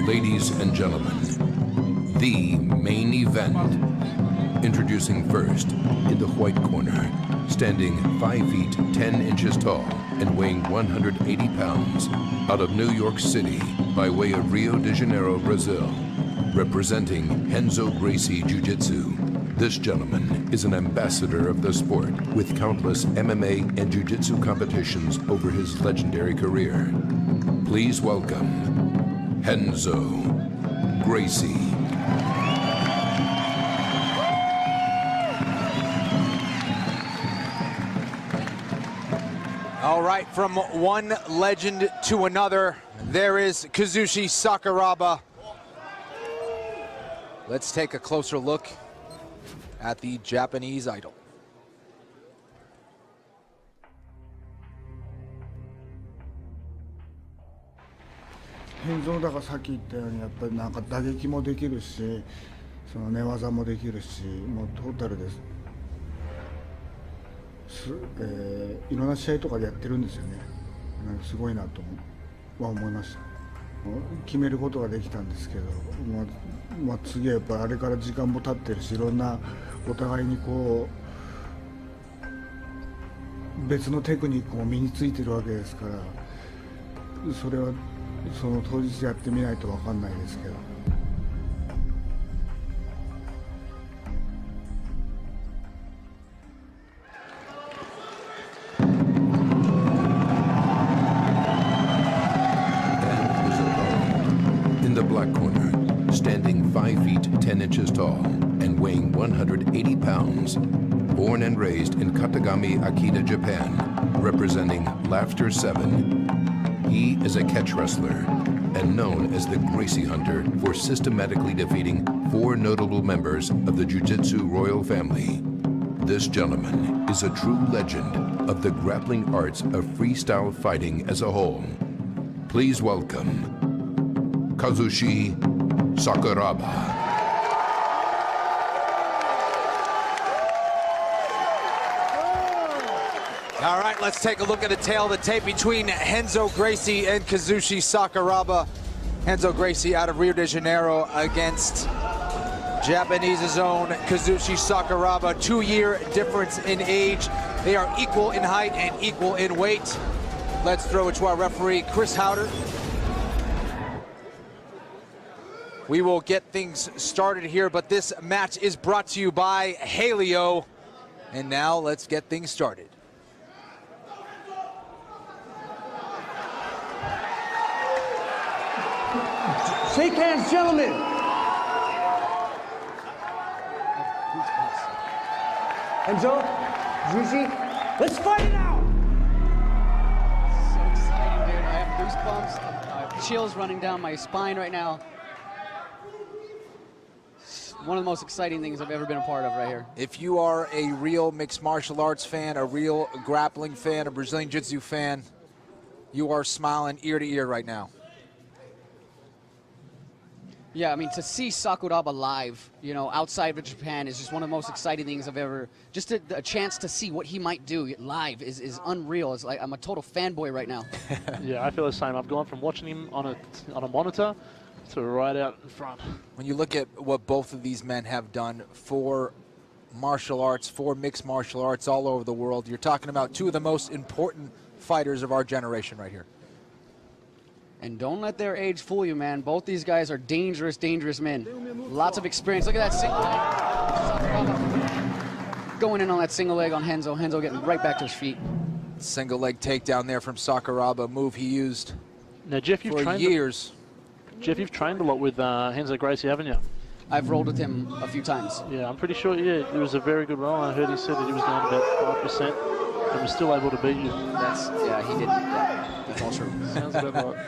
Ladies and gentlemen, the main event. Introducing first, in the white corner, standing 5 feet 10 inches tall and weighing 180 pounds, out of New York City by way of Rio de Janeiro, Brazil, representing Renzo Gracie Jiu-jitsu. This gentleman is an ambassador of the sport with countless MMA and jiu-jitsu competitions over his legendary career. Please welcome Renzo Gracie. All right, from one legend to another, there is Kazushi Sakuraba. Let's take a closer look at the Japanese idol. 変造だからさっき言ったようにやっぱりなんか打撃もできるし、その寝技もできるし、もうトータルです。いろんな試合とかでやってるんですよね。なんかすごいなとは思いました。決めることができたんですけど、まあ次はやっぱあれから時間も経ってるし、いろんなお互いにこう別のテクニックも身についてるわけですから、それはその当日やってみないと分かんないですけど。In the black corner, standing 5 feet 10 inches tall and weighing 180 pounds, born and raised in Katagami, Akita, Japan, representing Laughter 7. He is a catch wrestler and known as the Gracie Hunter for systematically defeating 4 notable members of the Jiu-Jitsu royal family. This gentleman is a true legend of the grappling arts of freestyle fighting as a whole. Please welcome Kazushi Sakuraba. All right, let's take a look at the tail of the tape between Renzo Gracie and Kazushi Sakuraba. Renzo Gracie out of Rio de Janeiro against Japanese's own Kazushi Sakuraba. 2-year difference in age. They are equal in height and equal in weight. Let's throw it to our referee, Chris Howder. We will get things started here, but this match is brought to you by Haleo. And now let's get things started. Shake hands, gentlemen. Enzo, Juicy, let's fight it out. So exciting, dude. I have goosebumps. I have chills running down my spine right now. One of the most exciting things I've ever been a part of right here. If you are a real mixed martial arts fan, a real grappling fan, a Brazilian Jiu-Jitsu fan, you are smiling ear to ear right now. Yeah, I mean, to see Sakuraba live, you know, outside of Japan is just one of the most exciting things I've ever, just a chance to see what he might do live is unreal. It's like, I'm a total fanboy right now. Yeah, I feel the same. I've gone from watching him on a monitor to right out in front. When you look at what both of these men have done for martial arts, for mixed martial arts all over the world, you're talking about 2 of the most important fighters of our generation right here. And don't let their age fool you, man. Both these guys are dangerous, dangerous men. Lots of experience. Look at that single leg. Going in on that single leg on Renzo. Renzo getting right back to his feet. Single leg takedown there from Sakuraba, a move he used now, Jeff, you've for trained years. Jeff, you've trained a lot with Renzo Gracie, haven't you? I've rolled with him a few times. Yeah, I'm pretty sure, yeah, it was a very good roll. I heard he said that he was down about 5% and was still able to beat you. Yeah, he did. Yeah, that's all true. Sounds about right.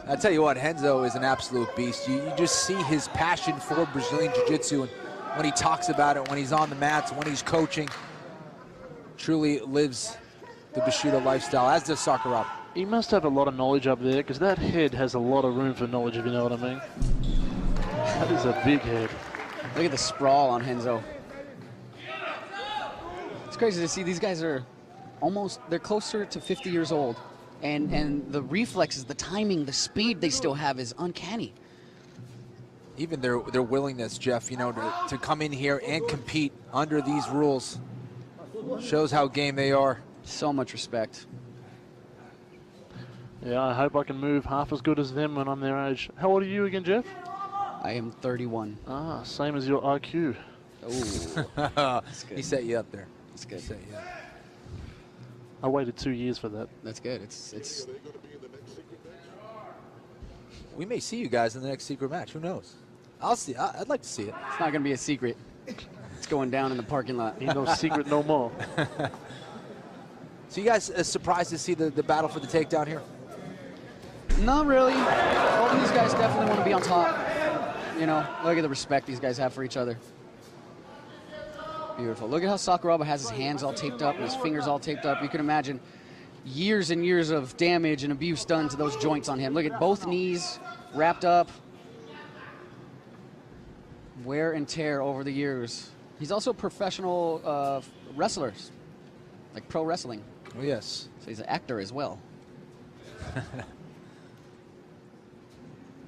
I tell you what, Renzo is an absolute beast. You just see his passion for Brazilian Jiu-Jitsu, and when he talks about it, when he's on the mats, when he's coaching, truly lives the Bushido lifestyle, as does Sakuraba. He must have a lot of knowledge up there, because that head has a lot of room for knowledge, if you know what I mean. That is a big head. Look at the sprawl on Renzo. It's crazy to see these guys are they're closer to 50 years old. And the reflexes, the timing, the speed they still have is uncanny. Even their willingness, Jeff, you know, to come in here and compete under these rules shows how game they are. So much respect. Yeah, I hope I can move half as good as them when I'm their age. How old are you again, Jeff? I am 31. Ah, same as your IQ. Oh, He set you up there. that's good. Set you up. I waited 2 years for that. That's good. It's We may see you guys in the next secret match. Who knows? I'll see. I'd like to see it. It's not going to be a secret. It's going down in the parking lot. Ain't no secret no more. So you guys surprised to see the battle for the takedown here? Not really. Both of these guys definitely want to be on top. You know, look at the respect these guys have for each other. Beautiful. Look at how Sakuraba has his hands all taped up and his fingers all taped up. You can imagine years and years of damage and abuse done to those joints on him. Look at both knees wrapped up. Wear and tear over the years. He's also a professional wrestler, like pro wrestling. Oh, yes. So he's an actor as well.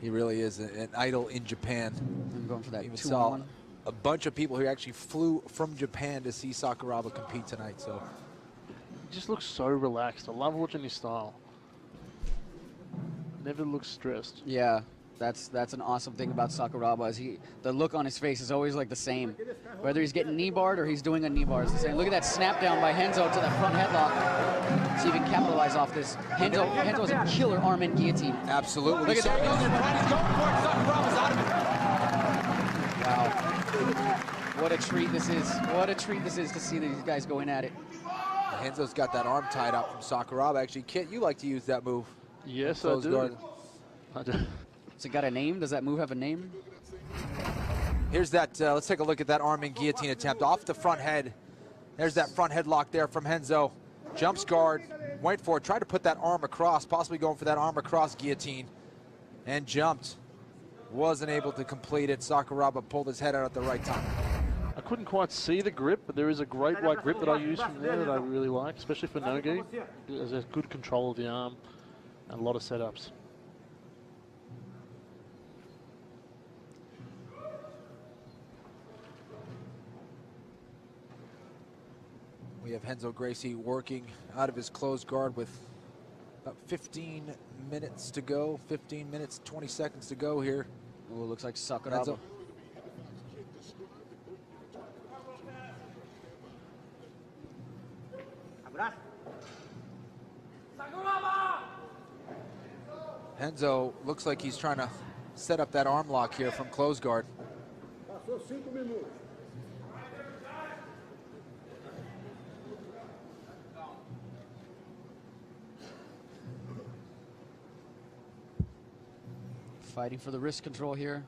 He really is an idol in Japan. I'm going for that Even 2-on-1. saw a bunch of people who actually flew from Japan to see Sakuraba compete tonight. So He just looks so relaxed. I love watching his style. Never looks stressed. Yeah, that's an awesome thing about Sakuraba is the look on his face is always like the same. Whether he's getting knee barred or he's doing a knee bar, it's the same. Look at that snap down by Renzo to that front headlock. See if he can capitalize off this. Renzo has a killer arm and guillotine. absolutely. Look at that. He's going for it. Sakuraba's out of it. Wow. What a treat this is. What a treat this is to see these guys going at it. Renzo's got that arm tied up from Sakuraba. Actually, Kit, you like to use that move. Yes, I Close do. guard. I do. Has it got a name? Does that move have a name? Here's that, let's take a look at that arm and guillotine attempt off the front head. There's that front headlock there from Renzo. Jumps guard, went for it, tried to put that arm across, possibly going for that arm across guillotine, and jumped. Wasn't able to complete it. Sakuraba pulled his head out at the right time. I couldn't quite see the grip, but there is a great white grip that I use from there that I really like, especially for no-gi. There's a good control of the arm and a lot of setups. We have Renzo Gracie working out of his closed guard with about 15 minutes to go. 15 minutes, 20 seconds to go here. Oh, looks like Sakuraba. Renzo. Renzo looks like he's trying to set up that arm lock here from closed guard. Fighting for the wrist control here.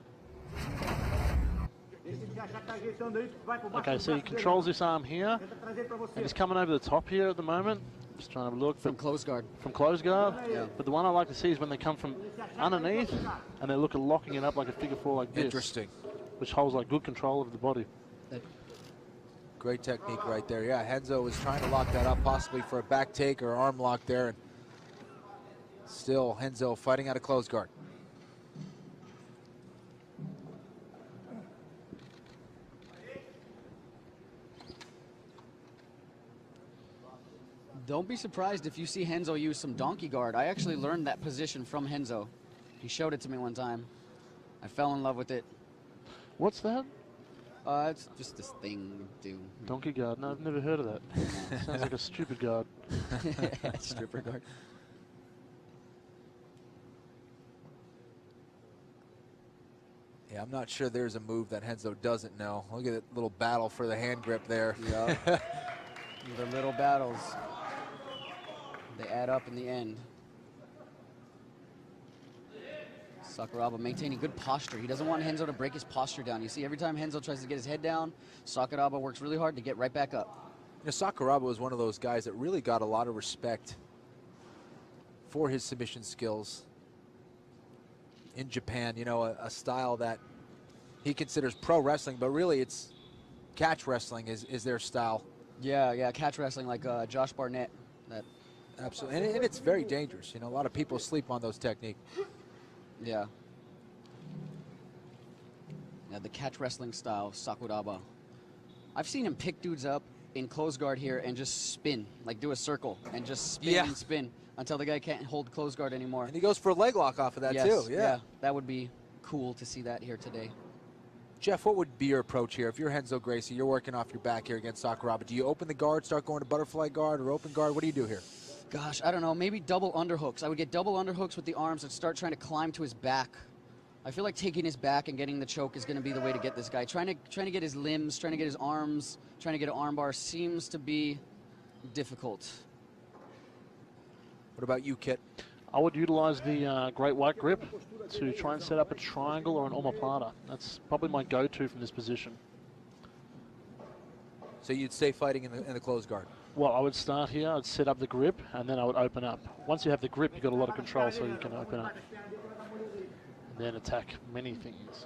Okay, so he controls this arm here, and he's coming over the top here at the moment. Just trying to look From close guard. from close guard. Yeah. But the one I like to see is when they come from underneath and they look at locking it up like a figure four like this. Interesting. Which holds like good control of the body. Great technique right there. Yeah, Renzo was trying to lock that up possibly for a back take or arm lock there. And still Renzo fighting out of closed guard. Don't be surprised if you see Renzo use some donkey guard. I actually learned that position from Renzo. He showed it to me one time. I fell in love with it. What's that? It's just this thing we do. Donkey guard. No, I've never heard of that. Sounds like a stupid guard. Stripper guard. Yeah, I'm not sure there's a move that Renzo doesn't know. Look at that little battle for the hand grip there. Yeah. The little battles. They add up in the end. Sakuraba maintaining good posture. He doesn't want Renzo to break his posture down. You see, every time Renzo tries to get his head down, Sakuraba works really hard to get right back up. You know, Sakuraba was one of those guys that really got a lot of respect for his submission skills in Japan. You know, a style that he considers pro wrestling, but really it's catch wrestling is their style. Yeah, catch wrestling like Josh Barnett. That. Absolutely, and it's very dangerous. You know, a lot of people sleep on those techniques. Yeah. Yeah, the catch wrestling style, Sakuraba. I've seen him pick dudes up in close guard here and just spin, like do a circle and just spin and spin until the guy can't hold close guard anymore. And he goes for a leg lock off of that too. Yeah, that would be cool to see that here today. Jeff, what would be your approach here? If you're Renzo Gracie, you're working off your back here against Sakuraba. Do you open the guard, start going to butterfly guard or open guard? What do you do here? Gosh, I don't know. Maybe double underhooks. I would get double underhooks with the arms and start trying to climb to his back. I feel like taking his back and getting the choke is going to be the way to get this guy. Trying to get his limbs, trying to get his arms, trying to get an armbar seems to be difficult. What about you, Kit? I would utilize the great white grip to try and set up a triangle or an omoplata. That's probably my go-to from this position. So you'd stay fighting in the closed guard? Well, I would start here, I'd set up the grip, and then I would open up. Once you have the grip, you've got a lot of control, so you can open up. And then attack many things.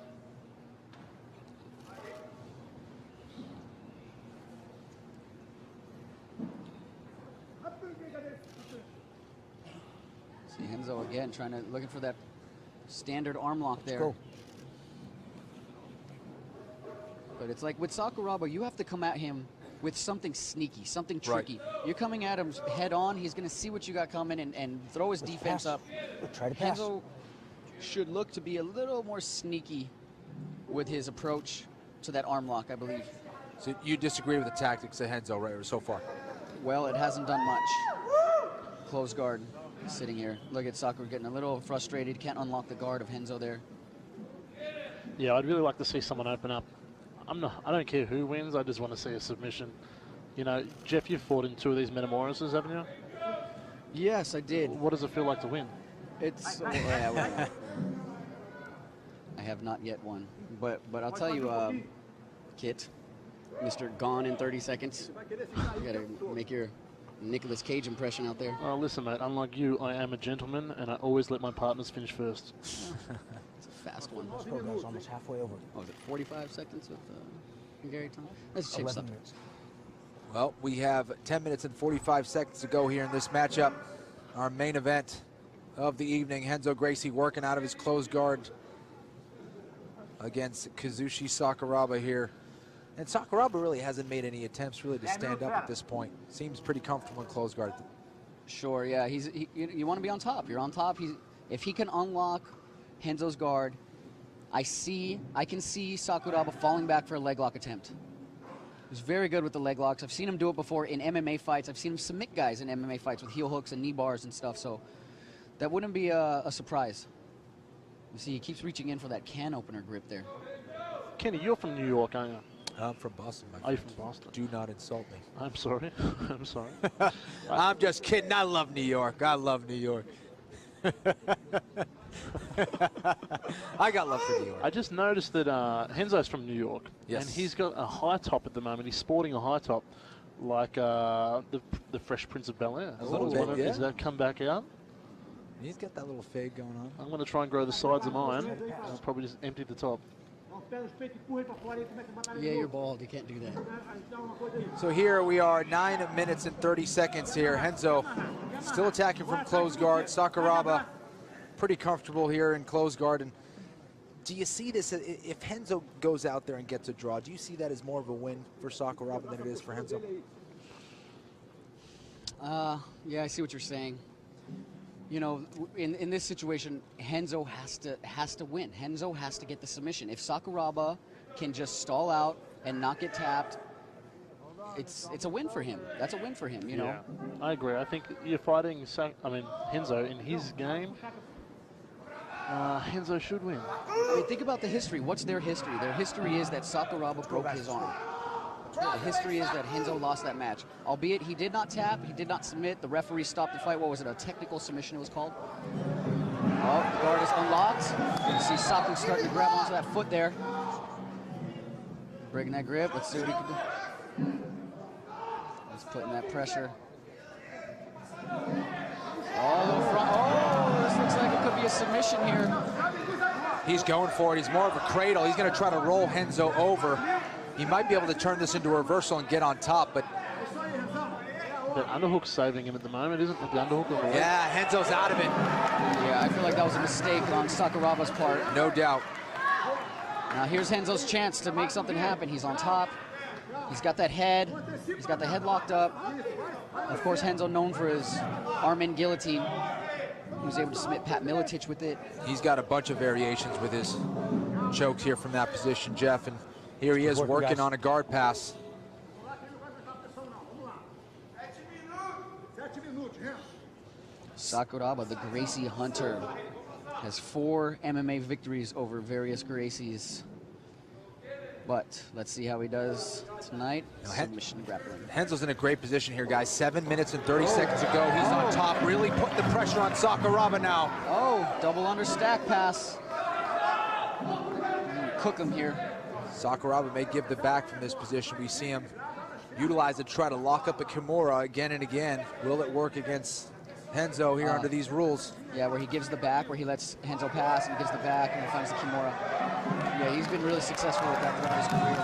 See Renzo again looking for that standard arm lock there. Go. But it's like with Sakuraba, you have to come at him with something sneaky, something tricky. Right. You're coming at him head on, he's going to see what you got coming and throw his defense up. Try to pass. Renzo should look to be a little more sneaky with his approach to that arm lock, I believe. So you disagree with the tactics of Renzo right so far? Well, it hasn't done much. Close guard sitting here. Look at Sakura getting a little frustrated, can't unlock the guard of Renzo there. Yeah, I'd really like to see someone open up. I don't care who wins, I just want to see a submission. You know, Jeff, you've fought in 2 of these Metamorises, haven't you? Yes, I did. What does it feel like to win? It's I have not yet won, but I'll tell you, Kit, Mr. Gone in 30 seconds. You gotta make your Nicolas Cage impression out there. Oh, listen, mate. Unlike you, I am a gentleman, and I always let my partners finish first. It's a fast one. This program's almost halfway over. Oh, is it 45 seconds with Gary time? Let's change 11 something. minutes. Well, we have 10 minutes and 45 seconds to go here in this matchup. Our main event of the evening, Renzo Gracie working out of his closed guard against Kazushi Sakuraba here. And Sakuraba really hasn't made any attempts really to stand up at this point. Seems pretty comfortable in closed guard. Sure, yeah. You want to be on top. You're on top. If he can unlock Renzo's guard, I can see Sakuraba falling back for a leg lock attempt. He's very good with the leg locks. I've seen him do it before in MMA fights. I've seen him submit guys in MMA fights with heel hooks and knee bars and stuff, so that wouldn't be a surprise. You see, he keeps reaching in for that can opener grip there. Kenny, you're from New York, aren't you? I'm from Boston, my friend. Are you from Boston? Do not insult me. I'm sorry. I'm sorry. I'm just kidding. I love New York. I love New York. I got love for New York. I just noticed that Renzo's from New York. Yes. And he's got a high top at the moment. He's sporting a high top like the Fresh Prince of Bel-Air. A little bit, yeah. Does that come back out? He's got that little fade going on. I'm going to try and grow the sides of mine. I'll probably just empty the top. Yeah, you're bald. You can't do that. So here we are, 9 minutes and 30 seconds here. Renzo still attacking from closed guard. Sakuraba pretty comfortable here in closed guard. And do you see this, if Renzo goes out there and gets a draw, do you see that as more of a win for Sakuraba than it is for Renzo? Yeah, I see what you're saying. You know, in this situation, Renzo has to win. Renzo has to get the submission. If Sakuraba can just stall out and not get tapped, it's a win for him. That's a win for him, you know? Yeah, I agree. I think you're fighting, Renzo in his game. Renzo should win. I mean, think about the history. What's their history? Their history is that Sakuraba broke his arm. The history is that Renzo lost that match. Albeit he did not tap, he did not submit. The referee stopped the fight. What was it, a technical submission it was called? Oh, the guard is unlocked. You see Saku starting to grab onto that foot there. Breaking that grip. Let's see what he can do. He's putting that pressure. Oh, little front. Oh, this looks like it could be a submission here. He's going for it. He's more of a cradle. He's going to try to roll Renzo over. He might be able to turn this into a reversal and get on top, but... The underhook's saving him at the moment, isn't it? The underhook on the leg. Yeah, Renzo's out of it. Yeah, I feel like that was a mistake on Sakuraba's part. No doubt. Now here's Renzo's chance to make something happen. He's on top. He's got that head. He's got the head locked up. Of course, Renzo known for his arm-in guillotine. He was able to submit Pat Miletich with it. He's got a bunch of variations with his chokes here from that position, Jeff. And here he is working on a guard pass. Sakuraba, the Gracie hunter, has 4 MMA victories over various Gracies. But let's see how he does tonight. Submission grappling. Renzo's in a great position here, guys. 7 minutes and 30 seconds to go. He's on top, really putting the pressure on Sakuraba now. Oh, double under stack pass. Cook him here. Sakuraba may give the back from this position. We see him utilize it, try to lock up a Kimura again and again. Will it work against Renzo here under these rules? Yeah, where he gives the back, where he lets Renzo pass and gives the back and then finds the Kimura. Yeah, he's been really successful with that throughout his career.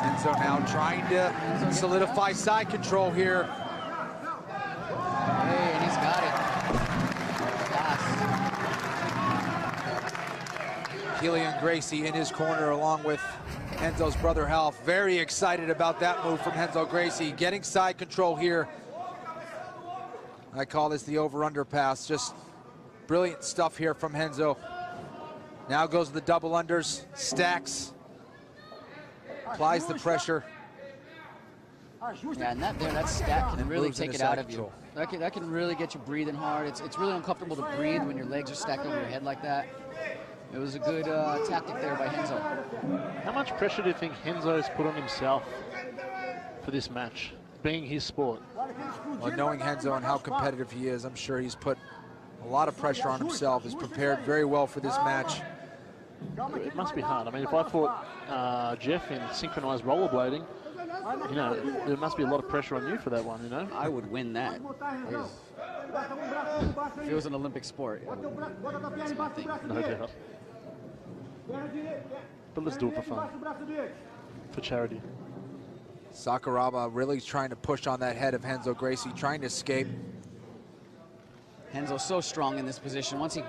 Renzo now trying to solidify side control here. Hey, and he's got it. Fast. Killian Gracie in his corner along with Renzo's brother Half. Very excited about that move from Renzo Gracie. Getting side control here. I call this the over-under pass. Just brilliant stuff here from Renzo. Now goes to the double unders, stacks, applies the pressure. Yeah, and that stack can really take it out of you. That can really get you breathing hard. It's really uncomfortable to breathe when your legs are stacked over your head like that. It was a good tactic there by Renzo. How much pressure do you think Renzo's put on himself for this match, being his sport? Well, knowing Renzo and how competitive he is, I'm sure he's put a lot of pressure on himself. He's prepared very well for this match. It must be hard. I mean, if I fought Jeff in synchronized rollerblading, you know, there must be a lot of pressure on you for that one, you know? I would win that. If it was an Olympic sport, that's my thing. No doubt. But let's do it for fun, for charity. Sakuraba really trying to push on that head of Renzo Gracie, trying to escape. Renzo's so strong in this position. Once he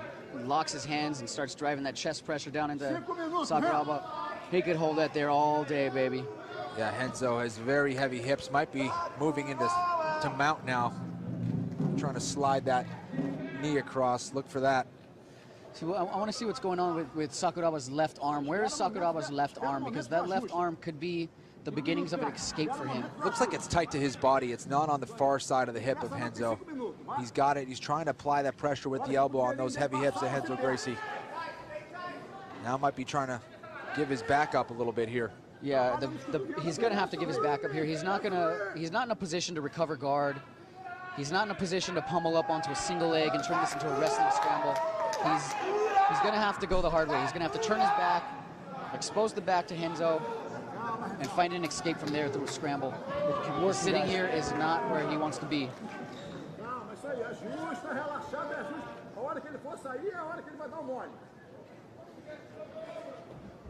locks his hands and starts driving that chest pressure down into Sakuraba, he could hold that there all day, baby. Yeah, Renzo has very heavy hips. Might be moving into mount now. Trying to slide that knee across. Look for that. See, I want to see what's going on with Sakuraba's left arm. Where is Sakuraba's left arm? Because that left arm could be the beginnings of an escape for him. Looks like it's tight to his body. It's not on the far side of the hip of Renzo. He's got it. He's trying to apply that pressure with the elbow on those heavy hips of Renzo Gracie. Now might be trying to give his back up a little bit here. Yeah, he's going to have to give his back up here. He's not in a position to recover guard. He's not in a position to pummel up onto a single leg and turn this into a wrestling scramble. He's going to have to go the hard way. He's going to have to turn his back, expose the back to Renzo, and find an escape from there through a scramble. Sitting here is not where he wants to be.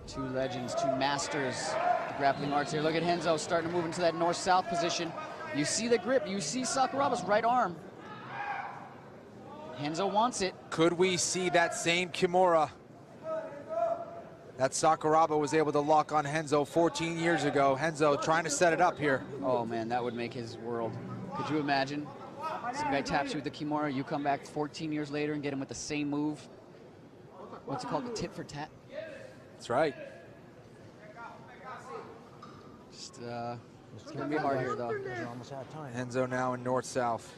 Two legends, two masters, the grappling arts here. Look at Renzo starting to move into that north-south position. You see the grip, you see Sakuraba's right arm. Renzo wants it. Could we see that same Kimura that Sakuraba was able to lock on Renzo 14 years ago? Renzo trying to set it up here. Oh man, that would make his world. Could you imagine? Some guy taps you with the Kimura, you come back 14 years later and get him with the same move. What's it called, the tit for tat? That's right. Just, it's gonna be hard here though. Renzo now in north-south.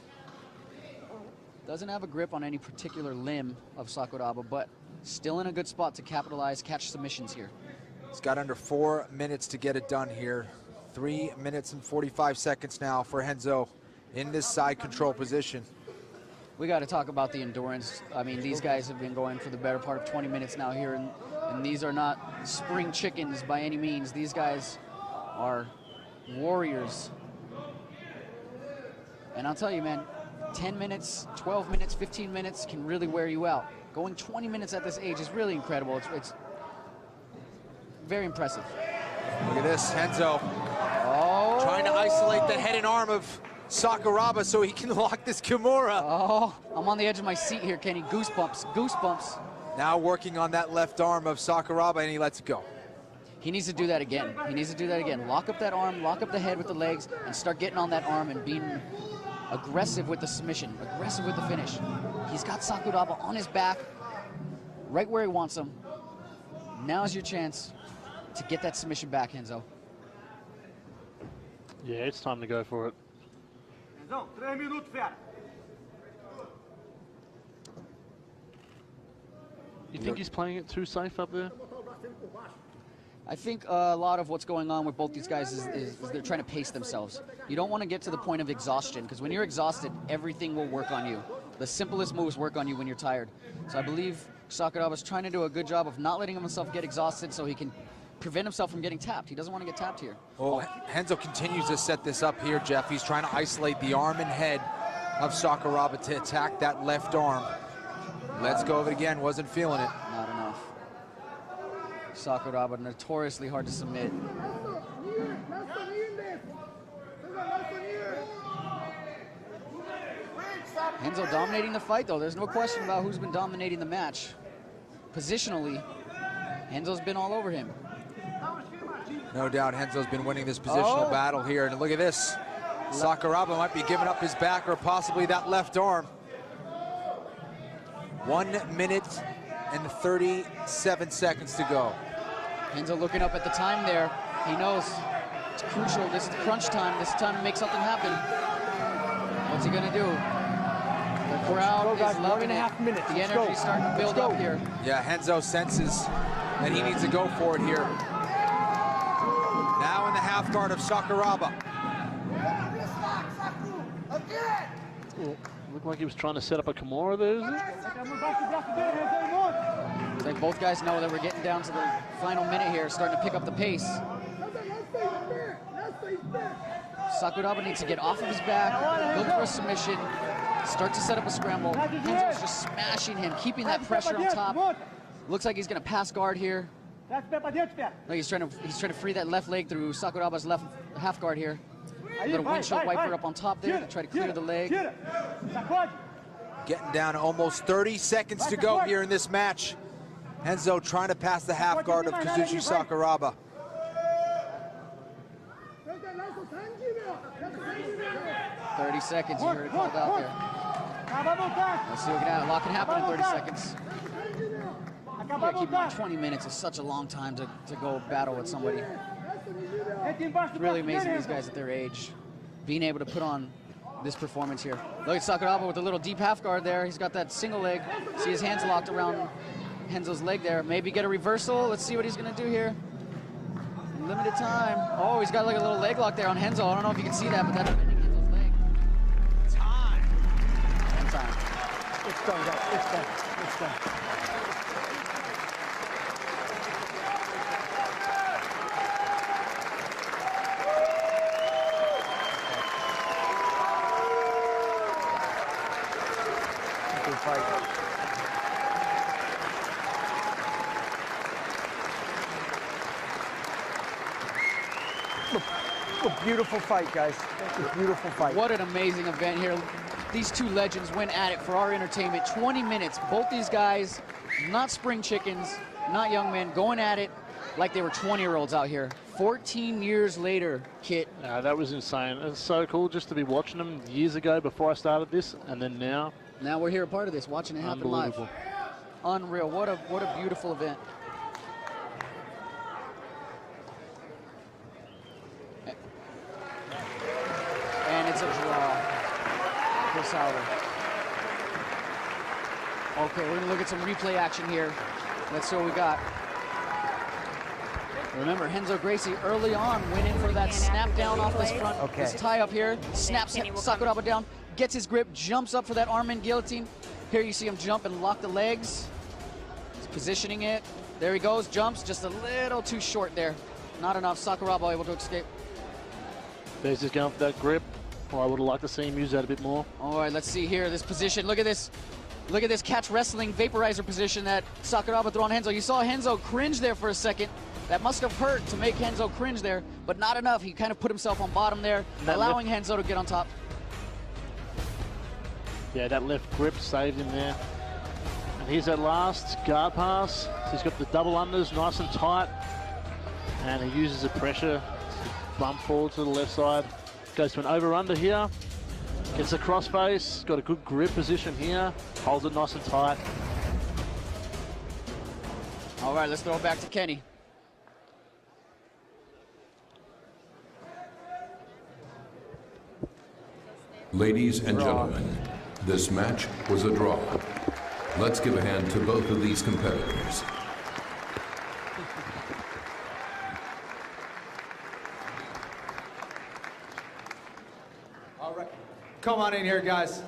Doesn't have a grip on any particular limb of Sakuraba, but still in a good spot to capitalize, catch submissions here. He's got under 4 minutes to get it done here. 3 minutes and 45 seconds now for Renzo in this side control position. We got to talk about the endurance. I mean, these guys have been going for the better part of 20 minutes now here, and these are not spring chickens by any means. These guys are warriors. And I'll tell you, man, 10 minutes, 12 minutes, 15 minutes can really wear you out. Going 20 minutes at this age is really incredible. It's very impressive. Look at this, Renzo. Oh. Trying to isolate the head and arm of Sakuraba so he can lock this Kimura. Oh, I'm on the edge of my seat here, Kenny. Goosebumps, goosebumps. Now working on that left arm of Sakuraba, and he lets it go. He needs to do that again. He needs to do that again. Lock up that arm, lock up the head with the legs, and start getting on that arm and being aggressive with the submission, aggressive with the finish. He's got Sakuraba on his back, right where he wants him. Now's your chance to get that submission back, Renzo. Yeah, it's time to go for it. Renzo, 3 minutos, fera. You think he's playing it too safe up there? I think a lot of what's going on with both these guys is they're trying to pace themselves. You don't want to get to the point of exhaustion, because when you're exhausted, everything will work on you. The simplest moves work on you when you're tired. So I believe Sakuraba's trying to do a good job of not letting himself get exhausted so he can prevent himself from getting tapped. He doesn't want to get tapped here. Well, Renzo continues to set this up here, Jeff. He's trying to isolate the arm and head of Sakuraba to attack that left arm. Let's go of it again, wasn't feeling it. Not enough. Sakuraba, notoriously hard to submit. Renzo dominating the fight, though. There's no question about who's been dominating the match. Positionally, Renzo's been all over him. No doubt Renzo's been winning this positional battle here. And look at this. Sakuraba might be giving up his back or possibly that left arm. 1 minute and 37 seconds to go. Renzo looking up at the time there. He knows it's crucial. This is the crunch time. This is time to make something happen. What's he gonna do? The crowd is loving it. The energy's starting to build up here. Yeah, Renzo senses that he needs to go for it here. Now in the half guard of Sakuraba. Looked like he was trying to set up a Kimura there, is it? It's like both guys know that we're getting down to the final minute here, starting to pick up the pace. Sakuraba needs to get off of his back, look for a submission, start to set up a scramble. Renzo's just smashing him, keeping that pressure on top. Looks like he's gonna pass guard here. No, he's trying to free that left leg through Sakuraba's left half guard here. A little windshield wiper up on top there to try to clear the leg. Getting down to almost 30 seconds to go here in this match. Renzo trying to pass the half guard of Kazushi Sakuraba. 30 seconds, you heard it called out there. Let's see what can happen in 30 seconds. Yeah, keep in mind, 20 minutes is such a long time to go battle with somebody. It's really amazing these guys at their age, being able to put on this performance here. Look at Sakuraba with a little deep half guard there. He's got that single leg. See his hands locked around Renzo's leg there. Maybe get a reversal. Let's see what he's gonna do here. Limited time. Oh, he's got like a little leg lock there on Renzo. I don't know if you can see that, but that's bending Renzo's leg. Time. And time. It's done, guys. It's done. It's done. Good fight. A beautiful fight, guys. A beautiful fight. What an amazing event here. These two legends went at it for our entertainment. 20 minutes. Both these guys, not spring chickens, not young men, going at it like they were 20-year-olds out here. 14 years later, Kit. That was insane. It's so cool just to be watching them years ago before I started this, and then now. Now we're here a part of this, watching it happen live. Unreal. What a beautiful event. And it's a draw. Chris Howard. Okay, we're gonna look at some replay action here. Let's see what we got. Remember, Renzo Gracie early on went in for that snap down off this front, this tie up here, snaps Sakuraba down, gets his grip, jumps up for that arm in guillotine. Here you see him jump and lock the legs. He's positioning it. There he goes, jumps, just a little too short there. Not enough. Sakuraba able to escape. There's just going for that grip. Well, I would have liked to see him use that a bit more. All right, let's see here, this position. Look at this. Look at this catch wrestling vaporizer position that Sakuraba threw on Renzo. You saw Renzo cringe there for a second. That must have hurt to make Renzo cringe there, but not enough. He kind of put himself on bottom there, allowing Renzo to get on top. Yeah, that left grip saved him there. And here's that last guard pass. So he's got the double unders nice and tight. And he uses the pressure to bump forward to the left side. Goes to an over-under here. Gets a crossface. Got a good grip position here. Holds it nice and tight. All right, let's throw it back to Kenny. Ladies and gentlemen, this match was a draw. Let's give a hand to both of these competitors. All right, come on in here, guys.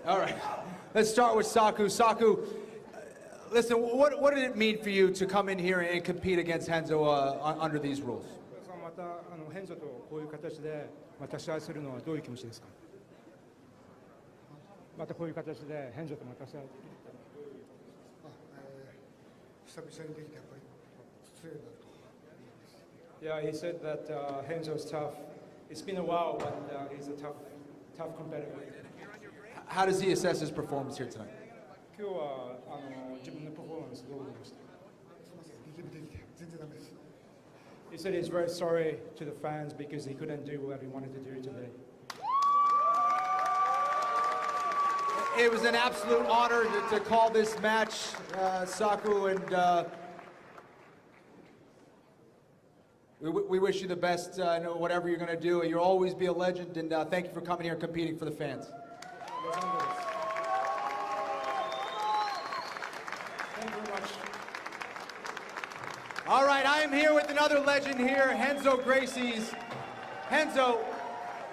All right, let's start with Saku. Saku, listen, what did it mean for you to come in here and compete against Renzo under these rules? またヘンゾとこういう形でまた試合するのはどういう気持ちですか。またこういう形でヘンゾとまた試合。久々にできてやっぱり強いなと。Yeah, he said that Renzo's tough. It's been a while, but he's a tough competitor. How does he assess his performance here tonight? 今日は自分のパフォーマンスどう思いました。力みできて全然ダメです。He said he's very sorry to the fans because he couldn't do what he wanted to do today. It was an absolute honor to call this match, Saku, and we wish you the best, whatever you're going to do. You'll always be a legend, and thank you for coming here and competing for the fans. Thank you very much. All right, I am here with another legend here, Renzo Gracie's. Renzo,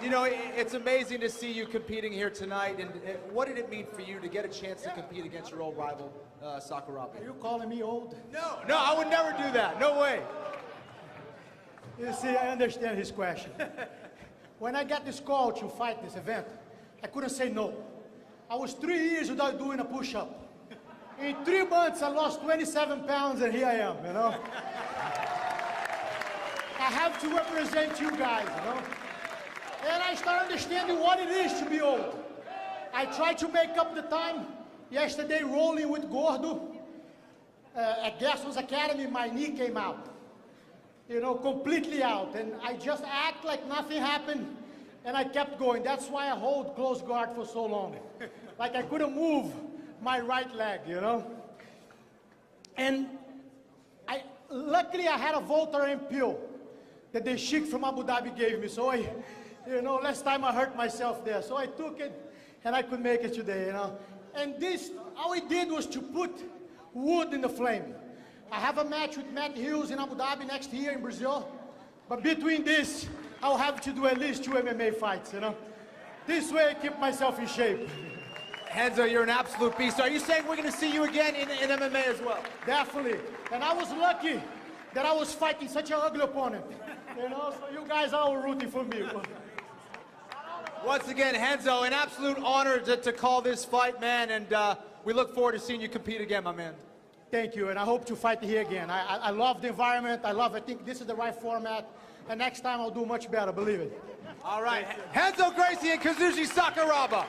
you know, it's amazing to see you competing here tonight, and what did it mean for you to get a chance to compete against your old rival, Sakuraba? Are you calling me old? No, I would never do that. No way. You see, I understand his question. When I got this call to fight this event, I couldn't say no. I was 3 years without doing a push-up. In 3 months, I lost 27 pounds, and here I am, you know? I have to represent you guys, you know? And I start understanding what it is to be old. I tried to make up the time. Yesterday, rolling with Gordo at Gaston's Academy, my knee came out. You know, completely out. And I just act like nothing happened, and I kept going. That's why I hold close guard for so long. Like I couldn't move my right leg, you know? And luckily I had a Voltaren pill that the sheik from Abu Dhabi gave me. So last time I hurt myself there. So I took it, and I could make it today, you know? And this, all we did was to put wood in the flame. I have a match with Matt Hughes in Abu Dhabi next year in Brazil. But between this, I'll have to do at least 2 MMA fights, you know? This way I keep myself in shape. Renzo, you're an absolute beast. Are you saying we're going to see you again in MMA as well? Definitely. And I was lucky that I was fighting such an ugly opponent. You know, so you guys are all rooting for me. Once again, Renzo, an absolute honor to call this fight, man, and we look forward to seeing you compete again, my man. Thank you, and I hope to fight here again. I love the environment. I think this is the right format, and next time I'll do much better, believe it. All right, Renzo Gracie and Kazushi Sakuraba.